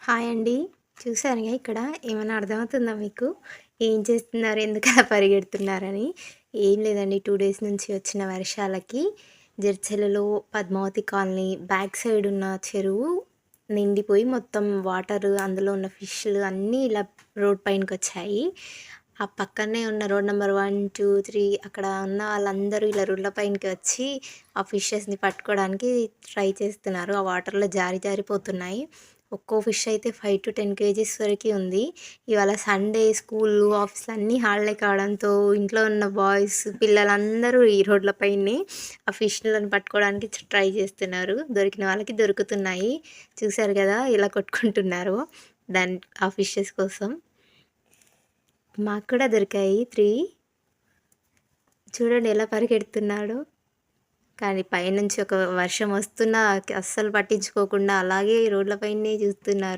Hi అండి. చూసారుగా ఇక్కడ ఏమన్నా అర్థమవుతుందా మీకు? ఏం చేస్తున్నారు? ఎందుకలా పరిగెడుతున్నారని? ఏం లేదండి, 2 డేస్ నుంచి వచ్చిన వర్షాలకి జడ్చర్లలో పద్మావతి కాలనీ బ్యాక్ సైడ్ ఉన్న చెరువు నిండిపోయి మొత్తం వాటరు, అందులో ఉన్న ఫిష్‌లు అన్నీ ఇలా రోడ్ పైనకొచ్చాయి. ఆ పక్కనే ఉన్న రోడ్ నంబర్ 1, 2, 3 అక్కడ ఉన్న వాళ్ళందరూ ఇలా రోడ్ల పైనకి వచ్చి ఆ ఫిషెస్‌ని పట్టుకోవడానికి ట్రై చేస్తున్నారు. ఆ వాటర్‌లో జారి జారిపోతున్నాయి. ఒక్కో ఫిష్ అయితే 5-10 కేజీస్ వరకి ఉంది. ఇవాళ సండే స్కూల్లు, ఆఫీస్‌లు అన్నీ హాలిడే కావడంతో ఇంట్లో ఉన్న బాయ్స్, పిల్లలందరూ ఈ రోడ్ల పైనే ఆ ఫిష్‌లను పట్టుకోవడానికి ట్రై చేస్తున్నారు. దొరికిన వాళ్ళకి దొరుకుతున్నాయి. చూసారు గదా! ఎలా కొట్టుకుంటున్నారో ఆ ఫిషెస్ కోసం. మాకు కూడా దొరికాయి 3. చూడండి ఎలా పరిగెడుతున్నాడో. కానీ పైనుంచి ఒక వర్షం వస్తున్నా అస్సలు పట్టించుకోకుండా అలాగే రోడ్ల పైనే చూస్తున్నారు.